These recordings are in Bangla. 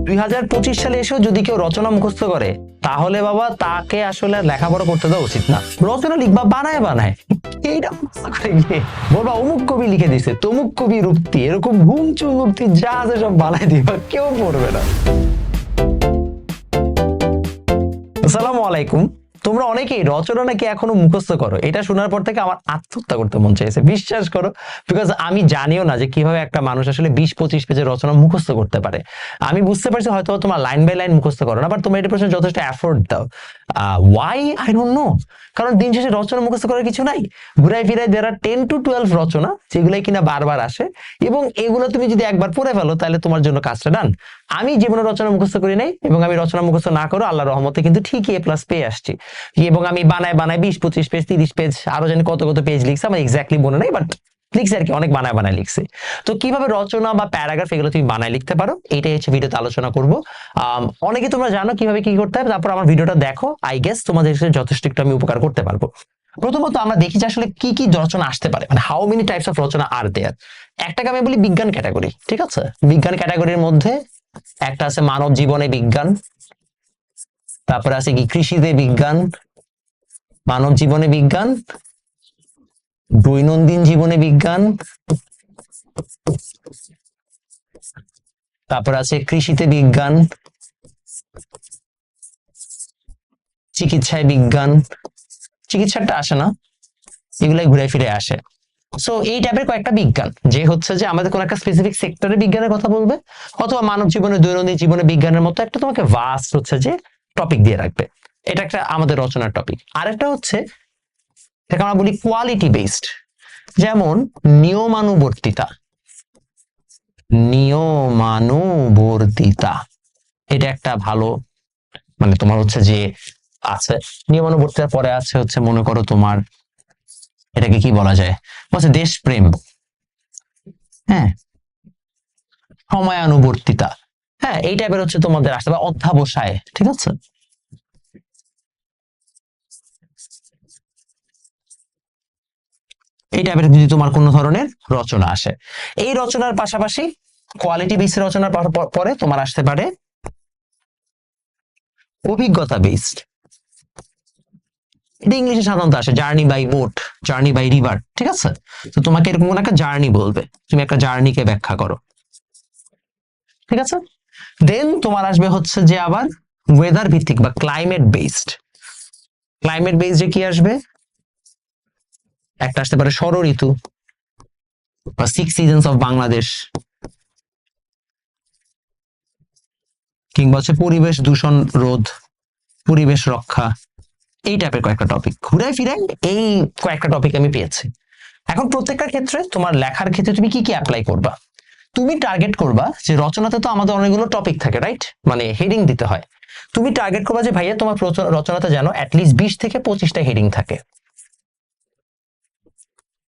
2025 সালে এসেও যদি কেউ রচনা মুখস্থ করে তাহলে বাবা তাকে আসলে লেখাপড়া করতে দেওয়া উচিত না। রচনা লিখবা বানায় বানায় এইটা মুখস্থ করে গিয়ে বলবা অমুক কবি লিখে দিছে, তমুক কবি রূপতি, এরকম ঘুমচু রূপতি যা আছে সব বানায় দিবা, কেউ পড়বে না। আসসালামু আলাইকুম। তোমরা অনেকেই রচনা নাকি এখনো মুখস্থ করো, এটা শোনার পর থেকে আমার আত্মহত্যা করতে মন চাইছে, বিশ্বাস করো। বিকজ আমি জানিও না যে কিভাবে একটা মানুষ আসলে 20-25 পেজের রচনা মুখস্থ করতে পারে। আমি বুঝতে পারছি হয়তো তোমার লাইন বাই লাইন মুখস্থ করো না, বাট তোমরা এটা পেছনে যথেষ্ট এফোর্ট দাও। Why I don't know. কারণ দিন শেষে রচনা মুখস্থ করার কিছু নাই। ঘুরাই ফিরাই দেয়ার আর 10 to 12 রচনা যেগুলাই কিনা বারবার আসে, এবং এগুলো তুমি যদি একবার পড়ে ফেলো তাহলে তোমার জন্য কাজটা ডান। আমি জীবনে রচনা মুখস্থ করি নাই, এবং আমি রচনা মুখস্থ না করে আল্লাহর রহমতে কিন্তু ঠিকই A+ পেয়ে আসছি। এবং আমি বানায় বানায় 20-25 পেজ 30 পেজ আরো জানি কত কত পেজ লিখছি, আমার এক্স্যাক্টলি মনে নাই, বাট লিখছি আর কি, অনেক বানায় বানায় লিখছি। তো কিভাবে রচনা বা প্যারাগ্রাফ এগুলো তুমি বানায় লিখতে পারো, এটাই হচ্ছে ভিডিওতে আলোচনা করব। অনেকে তোমরা জানো কিভাবে কি করতে হবে, তারপর আমার ভিডিওটা দেখো, আই গেস তোমাদের যথেষ্ট একটু আমি উপকার করতে পারবো। প্রথমত আমরা দেখি যে আসলে কি কি রচনা আসতে পারে, মানে হাউ মেনি টাইপস অফ রচনা আর দেয়ার। একটাকে আমি বলি বিজ্ঞান ক্যাটাগরি, ঠিক আছে? বিজ্ঞান ক্যাটাগরির মধ্যে একটা আছে মানব জীবনে বিজ্ঞান, তারপরে আছে কি কৃষিতে বিজ্ঞান, মানব জীবনে বিজ্ঞান, দৈনন্দিন জীবনে বিজ্ঞান, তারপর আছে কৃষিতে বিজ্ঞান, চিকিৎসায় বিজ্ঞান, চিকিৎসাটা আসে না, এগুলাই ঘুরে ফিরে আসে। সো এই টাইপের কয়েকটা বিজ্ঞান, যে হচ্ছে যে আমাদের কোন একটা স্পেসিফিক সেক্টরের বিজ্ঞানের কথা বলবে, অথবা মানব জীবনে দৈনন্দিন জীবনে বিজ্ঞানের মতো একটা তোমাকে ভাস্ট হচ্ছে যে টপিক দিয়ে রাখবে। এটা একটা আমাদের রচনার টপিক। আরেকটা হচ্ছে এটাকে আমরা বলি কোয়ালিটি বেসড, যেমন নিয়মানুবর্তিতা। নিয়মানুবর্তিতা এটা একটা ভালো, মানে তোমার হচ্ছে যে আছে নিয়মানুবর্তিতার পরে আছে হচ্ছে মনে করো তোমার এটাকে কি বলা যায়, বলছে দেশপ্রেম, হ্যাঁ, সময়ানুবর্তিতা, হ্যাঁ, এই টাইপের হচ্ছে তোমাদের আসতে বা অধ্যাবসায়, ঠিক আছে? এই টাইপের যদি তোমার কোন ধরনের রচনা আসে, এই রচনার পাশাপাশি কোয়ালিটি বেসড রচনার পরে তোমার আসতে পারে অভিজ্ঞতা বেসড। এটা ইংলিশে সাধারণত আসে journey by boat, journey by river, ঠিক আছে? তো তোমাকে এরকম কোন একটা জার্নি বলবে, তুমি একটা জার্নিকে ব্যাখ্যা করো, ঠিক আছে? দেন তোমার আসবে হচ্ছে যে আবার ওয়েদার ভিত্তিক বা ক্লাইমেট বেসড। ক্লাইমেট বেসড কি আসবে, একটা আসতে পারে ষড় ঋতু বা 6 সিজনস অফ বাংলাদেশ, কিংবা হচ্ছে পরিবেশ দূষণ রোধ, পরিবেশ রক্ষা, এই টাইপের কয়েকটা টপিক ঘুরে ফিরে এই কয়েকটা টপিক আমি পেয়েছি। এখন প্রত্যেকটা ক্ষেত্রে তোমার লেখার ক্ষেত্রে তুমি কি কি অ্যাপ্লাই করবা, তুমি টার্গেট করবা যে রচনাতে তো আমাদের অনেকগুলো টপিক থাকে, রাইট? মানে হেডিং দিতে হয়। তুমি টার্গেট করবা যে ভাইয়া তোমার রচনাতে যেন অ্যাটলিস্ট 20 থেকে 25টা হেডিং থাকে।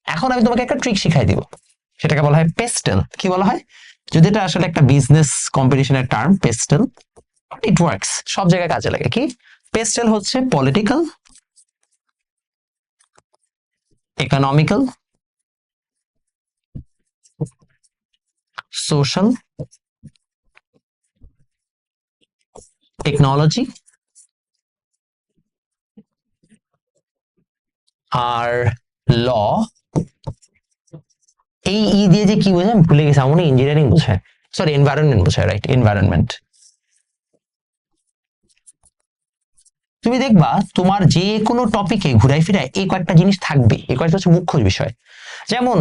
এখন আমি তোমাকে একটা ট্রিক শিখাই দিব, সেটাকে বলা হয় পেস্টেল। কি বলা হয়? যদি এটা আসলে একটা বিজনেস কম্পিটিশনের টার্ম, পেস্টেল, ইট ওয়ার্কস, সব জায়গায় কাজে লাগে। কি পেস্টেল হচ্ছে পলিটিক্যাল, ইকোনমিক্যাল, সোশ্যাল, টেকনোলজি আর ল। এই দিয়ে যে কি বোঝায় আমি ভুলে গেছি, আমার ইঞ্জিনিয়ারিং বোঝায়, সরি এনভায়রনমেন্ট বোঝায়, রাইট? এনভায়রনমেন্ট। তুমি দেখবা তোমার যে কোনো টপিকে ঘুরাই ফিরায় এই কয়েকটা জিনিস থাকবে, এই কয়েকটা হচ্ছে মুখ্য বিষয়। যেমন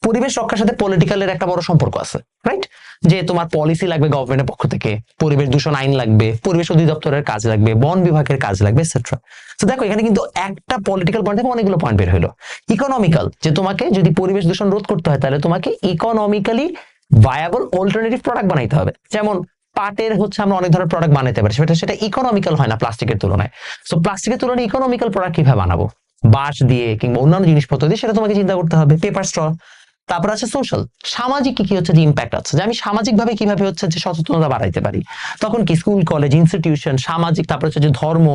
পরিবেশ রক্ষার সাথে পলিটিক্যালের একটা বড় সম্পর্ক আছে, রাইট? যে তোমার পলিসি লাগবে গভর্নমেন্টের পক্ষ থেকে, পরিবেশ দূষণ আইন লাগবে, পরিবেশ অধিদপ্তরের কাজ লাগবে, বন বিভাগের কাজ লাগবে, এটসেট্রা। তো দেখো এখানে কিন্তু একটা পলিটিক্যাল পয়েন্ট থেকে অনেকগুলো পয়েন্ট বের হলো। ইকোনমিক্যাল, যে তোমাকে যদি পরিবেশ দূষণ রোধ করতে হয় তাহলে তোমাকে ইকোনমিক্যালি ভায়াবল অল্টারনেটিভ প্রোডাক্ট বানাইতে হবে। যেমন পাটের হচ্ছে আমরা অনেক ধরনের প্রোডাক্ট বানাইতে পারি, সেটা ইকোনমিক্যাল হয় না প্লাস্টিকের তুলনায়। সো প্লাস্টিকের তুলনায় ইকোনমিক্যাল প্রোডাক্ট কিভাবে বানাবো, বাঁশ দিয়ে কিংবা অন্যান্য জিনিসপত্র দিয়ে, সেটা তোমাকে চিন্তা করতে হবে। পেপার স্ট্র, তারপর আছে সোশ্যাল, সামাজিক কি কি হচ্ছে যে ইম্প্যাক্ট আছে, যে আমি সামাজিক ভাবে কিভাবে হচ্ছে যে সচেতনতা বাড়াইতে পারি, তখন কি স্কুল কলেজ ইনস্টিটিউশন সামাজিক, তারপর হচ্ছে যে ধর্ম,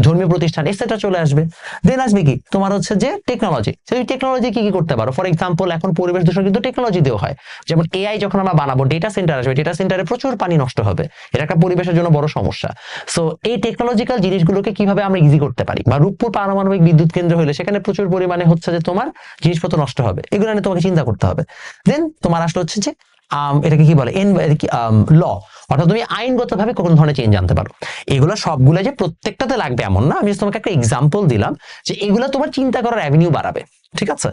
ধর্মীয় প্রতিষ্ঠান এটসেট্রা চলে আসবে। দেন আসবে কি তোমার হচ্ছে যে টেকনোলজি, সেই টেকনোলজি কি কি করতে পারো, ফর এক্সাম্পল এখন পরিবেশ দূষণ কিন্তু টেকনোলজি দিয়েও হয়, যেমন এআই যখন আমরা বানাবো ডেটা সেন্টার আসবে, ডেটা সেন্টারে প্রচুর পানি নষ্ট হবে, এটা একটা পরিবেশের জন্য বড় সমস্যা। সো এই টেকনোলজিক্যাল জিনিসগুলোকে কিভাবে আমরা ইজি করতে পারি, বা রূপপুর পারমাণবিক বিদ্যুৎ কেন্দ্র হলে সেখানে প্রচুর পরিমাণে হচ্ছে যে তোমার জিনিসপত্র নষ্ট হবে, এগুলো নিয়ে তোমাকে চিন্তা করতে হবে। দেন তোমার আসলে হচ্ছে যে এটাকে কি বলে ল, অর্থাৎ তুমি আইনগত ভাবে কোন ধরনের চেঞ্জ আনতে পারো। এগুলো সবগুলো যে প্রত্যেকটাতে লাগবে এমন না, আমি তোমাকে একটা এক্সাম্পল দিলাম যে এগুলো তোমার চিন্তা করার অ্যাভিনিউ বাড়াবে। ঠিক আছে,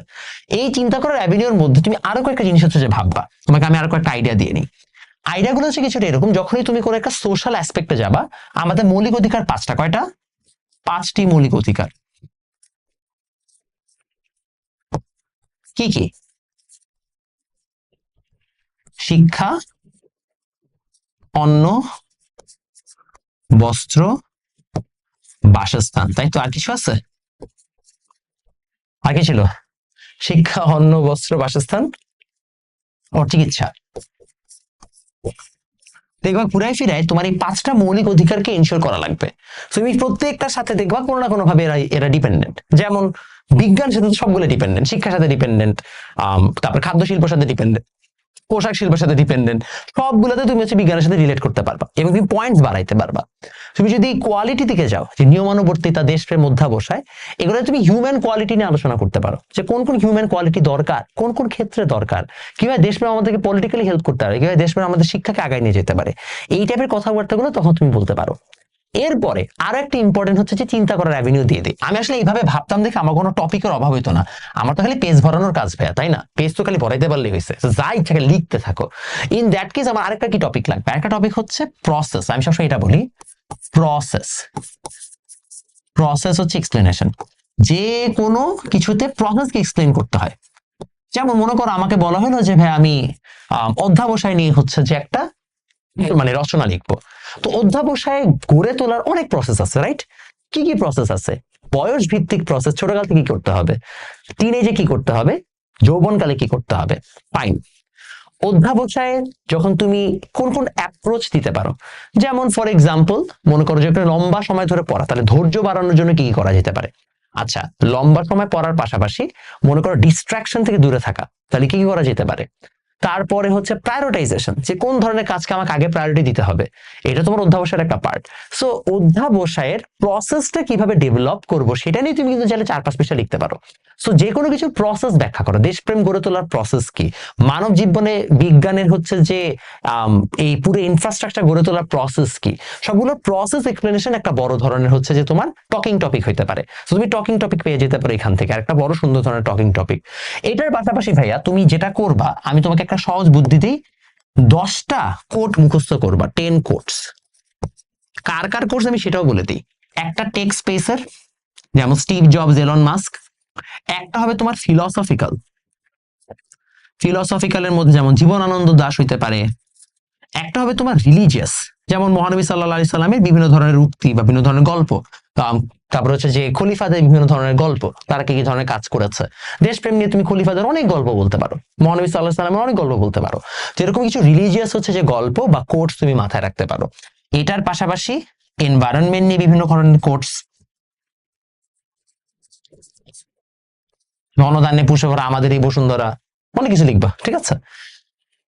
এই চিন্তা করার অ্যাভিনিউর মধ্যে তুমি আরো কয়েকটা জিনিস হচ্ছে যে ভাববা, তোমাকে আমি আরো কয়েকটা আইডিয়া দিয়ে নিই। আইডিয়াগুলো হচ্ছে কিছুটা এরকম, যখনই তুমি কোনো একটা সোশ্যাল অ্যাসপেক্টে যাবা, আমাদের মৌলিক অধিকার পাঁচটা, কয়টা? পাঁচটি মৌলিক অধিকার। কি কি? শিক্ষা, অন্ন, বস্ত্র, বাসস্থান, তাই তো? আর কিছু আছে? আর কি ছিল? শিক্ষা, অন্ন, বস্ত্র, বাসস্থান ও চিকিৎসা। দেখবা পুরাই ফিরায় তোমার এই পাঁচটা মৌলিক অধিকারকে ইনশিওর করা লাগবে। তুমি প্রত্যেকটার সাথে দেখবা কোনো না কোনো ভাবে এরা এরা ডিপেন্ডেন্ট। যেমন বিজ্ঞান সাথে তো সবগুলো ডিপেন্ডেন্ট, শিক্ষার সাথে ডিপেন্ডেন্ট, তারপর খাদ্য শিল্পের সাথে ডিপেন্ডেন্ট, পোশাক শিল্পের সাথে ডিপেন্ডেন্ট, সবগুলোতে তুমি হচ্ছে বিজ্ঞানের সাথে রিলেট করতে পারবা এবং তুমি পয়েন্টস বাড়াইতে পারবা। তুমি যদি কোয়ালিটি দিকে যাও, যে নিয়মানুবর্তিতা, দেশপ্রেম, অধ্যাবসায়, এগুলো তুমি হিউম্যান কোয়ালিটি নিয়ে আলোচনা করতে পারো, যে কোন কোন হিউম্যান কোয়ালিটি দরকার, কোন কোন ক্ষেত্রে দরকার, কিভাবে দেশপ্রেম আমাদেরকে পলিটিক্যালি হেল্প করতে পারে, কিভাবে দেশপ্রেম আমাদের শিক্ষাকে আগায় নিয়ে যেতে পারে, এই টাইপের কথাবার্তাগুলো তখন তুমি বলতে পারো। এরপরে আরো একটা ইম্পর্টেন্ট হচ্ছে যে চিন্তা করার অ্যাভিনিউ দিয়ে দিই। আমি আসলে এইভাবে ভাবতাম দেখে আমার কোনো টপিকের অভাব হইতো না, আমার তো খালি পেজ ভরানোর কাজ ভাইয়া, তাই না? পেজ তো খালি ভরাইতে পারলেই হয়েছে, যা ইচ্ছাকে লিখতে থাকো। ইন দ্যাট কেস আমার আরেকটা কি টপিক লাগবে, আরেকটা টপিক হচ্ছে প্রসেস। আমি সবসময় এটা বলি, প্রসেস। প্রসেস হচ্ছে এক্সপ্লেনেশন, যে কোনো কিছুতে প্রসেসকে এক্সপ্লেন করতে হয়। যেমন মনে করো আমাকে বলা হলো যে ভাই আমি অধ্যাবসায় নিয়ে হচ্ছে যে একটা মানে রচনা লিখবো, তো অধ্যাবসায় গড়ে তোলার অনেক প্রসেস আছে, রাইট? কি কি প্রসেস আছে? বয়স ভিত্তিক প্রসেস, ছোটকাল থেকে কি করতে হবে, টিনেজে কি করতে হবে, যৌবনকালে কি করতে হবে, ফাইন। অধ্যাবসায় যখন তুমি কোন কোন অ্যাপ্রোচ দিতে পারো, যেমন ফর এক্সাম্পল মনে করো যে একটা লম্বা সময় ধরে পড়া, তাহলে ধৈর্য বাড়ানোর জন্য কি কি করা যেতে পারে? আচ্ছা, লম্বা সময় পড়ার পাশাপাশি মনে করো ডিস্ট্রাকশন থেকে দূরে থাকা, তাহলে কি কি করা যেতে পারে? তারপরে হচ্ছে প্রায়োরিটাইজেশন, যে কোন ধরনের কাজকে আমাকে আগে প্রায়োরিটি দিতে হবে, এটা তোমার অধ্যাবসায়ের একটা পার্ট। সো অধ্যাবসায়ের প্রসেসটা কিভাবে ডেভেলপ করব সেটা নিয়ে তুমি কিন্তু চাইলে 4-5 পৃষ্ঠা লিখতে পারো। সো যে কোনো কিছুর প্রসেস ব্যাখ্যা করো, দেশপ্রেম গড়ে তোলার প্রসেস কি, মানব জীবনে বিজ্ঞানের হচ্ছে যে এই পুরো ইনফ্রাস্ট্রাকচার গড়ে তোলার প্রসেস কি, সবগুলো প্রসেস এক্সপ্লেনেশন একটা বড় ধরনের হচ্ছে যে তোমার টকিং টপিক হইতে পারে। তুমি টকিং টপিক পেয়ে যেতে পারো এখান থেকে, আর একটা বড় সুন্দর ধরনের টকিং টপিক। এটার পাশাপাশি ভাইয়া তুমি যেটা করবা, আমি তোমাকে একটা সহজ বুদ্ধি দিই, 10টা কোট মুখস্থ করবা, 10 কোটস। কার কার কোর্স আমি সেটাও বলে দিই। একটা টেক স্পেসার, যেমন স্টিভ জবস, এলন মাস্ক। একটা হবে তোমার ফিলসফিক্যাল, ফিলসফিক্যালের মধ্যে যেমন জীবনানন্দ দাশ হইতে পারে। একটা হবে তোমার রিলিজিয়াস, যেমন মহানবী সাল্লাল্লাহু আলাইহি সাল্লামের বিভিন্ন ধরনের উক্তি বা বিভিন্ন ধরনের গল্প, তারপর হচ্ছে যে খলিফাদের বিভিন্ন ধরনের গল্প, তারা কি কি ধরনের কাজ করেছে। দেশপ্রেম নিয়ে তুমি খলিফাদের অনেক গল্প বলতে পারো, মহানবী সাল্লাল্লাহু আলাইহি সাল্লামের অনেক গল্প বলতে পারো। তো এরকম কিছু রিলিজিয়াস হচ্ছে যে গল্প বা কোটস তুমি মাথায় রাখতে পারো। এটার পাশাপাশি এনভায়রনমেন্ট নিয়ে বিভিন্ন ধরনের কোটস, গণদানে পুষে ভরা আমাদের এই বসুন্ধরা, অনেক কিছু লিখবা, ঠিক আছে?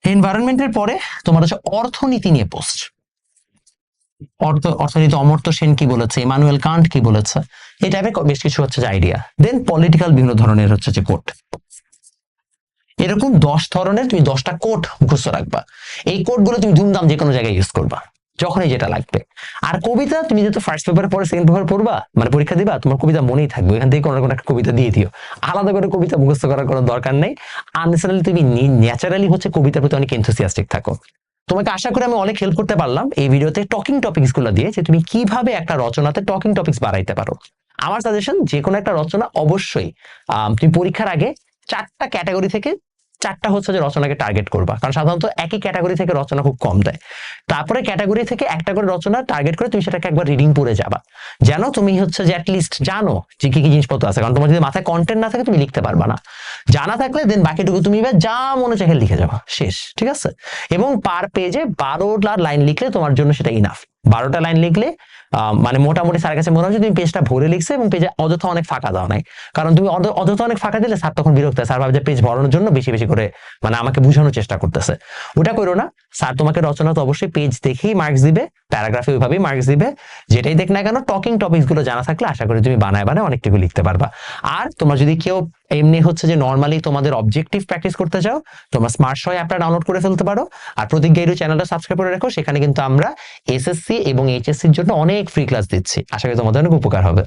এনভায়রনমেন্টের পরে তোমার হচ্ছে অর্থনীতি নিয়ে পোস্ট, অর্থনীতি অমর্ত্য সেন কি বলেছে, ইমানুয়েল কান্ট কি বলেছে, এই টাইপের বেশ কিছু হচ্ছে যে আইডিয়া। দেন পলিটিক্যাল বিভিন্ন ধরনের হচ্ছে যে কোট, এরকম 10 ধরনের তুমি 10টা কোট মুখস্থ রাখবা। এই কোটগুলো তুমি ধুমধাম যে কোনো জায়গায় ইউজ করবা যখনই যেটা লাগবে। আর কবিতা তুমি যেহেতু ফার্স্ট পেপার পরে সেকেন্ড পেপার পড়বা, মানে পরীক্ষা দিবা, তোমার কবিতা মনেই থাকবে, এখান থেকে কোনো একটা কবিতা দিয়ে দিও, আলাদা করে কবিতা মুখস্থ করার কোনো দরকার নেই। আননেসেসারিলি তুমি ন্যাচারালি হচ্ছে কবিতার প্রতি অনেক এনথুসিয়াস্টিক থাকো। তোমাকে আশা করি আমি অনেক হেল্প করতে পারলাম এই ভিডিওতে টকিং টপিকস গুলো দিয়ে, যে তুমি কিভাবে একটা রচনাতে টকিং টপিকস বাড়াইতে পারো। আমার সাজেশন, যে কোনো একটা রচনা অবশ্যই তুমি পরীক্ষার আগে 4টা ক্যাটাগরি থেকে 4টা হচ্ছে যে রচনাকে টার্গেট করবা, কারণ সাধারণত একই ক্যাটাগরি থেকে রচনা খুব কম দেয়। তারপরে ক্যাটাগরি থেকে একটা করে রচনা টার্গেট করে তুমি সেটাকে একবার রিডিং পড়ে যাবা, যেন তুমি হচ্ছে যে অ্যাটলিস্ট জানো যে কি কি জিনিসপত্র আছে। কারণ তোমার যদি মাথায় কন্টেন্ট না থাকে তুমি লিখতে পারবা না। জানা থাকলে দেন বাকিটুকু তুমি এবার যা মনে চাহে লিখে যাবা, শেষ। ঠিক আছে? এবং পার পেজে 12টা লাইন লিখলে তোমার জন্য সেটা ইনাফ। 12টা লাইন লিখলে মানে মোটামুটি স্যারের কাছে মনে হচ্ছে তুমি পেজটা ভরে লিখছে এবং পেজে অযথা অনেক ফাঁকা দাও নাই। কারণ তুমি অযথা অনেক ফাঁকা দিলে স্যার তখন বিরক্ত হয়, স্যার ভাবে যে পেজ ভরানোর জন্য বেশি বেশি করে মানে আমাকে বোঝানোর চেষ্টা করতেছে। ওটা করো না। স্যার তোমাকে রচনা তো অবশ্যই পেজ দেখেই মার্কস দিবে, প্যারাগ্রাফে ওইভাবেই মার্কস দিবে। যেটাই দেখ না কেন টকিং টপিকস গুলো জানা থাকলে আশা করি তুমি বানায় অনেকটুকু লিখতে পারবা। আর তোমরা যদি কেউ এমনি হচ্ছে যে নর্মালি তোমাদের অবজেক্টিভ প্র্যাকটিস করতে চাও, তোমরা স্মার্ট শয় অ্যাপটা ডাউনলোড করে ফেলতে পারো। আর প্রতিজ্ঞা ইউটিউব চ্যানেলটা সাবস্ক্রাইব করে রাখো, সেখানে কিন্তু আমরা এসএসসি এবং এইচএসসির জন্য অনেক ফ্রি ক্লাস দিচ্ছি। আশা করি তোমাদের অনেক উপকার হবে।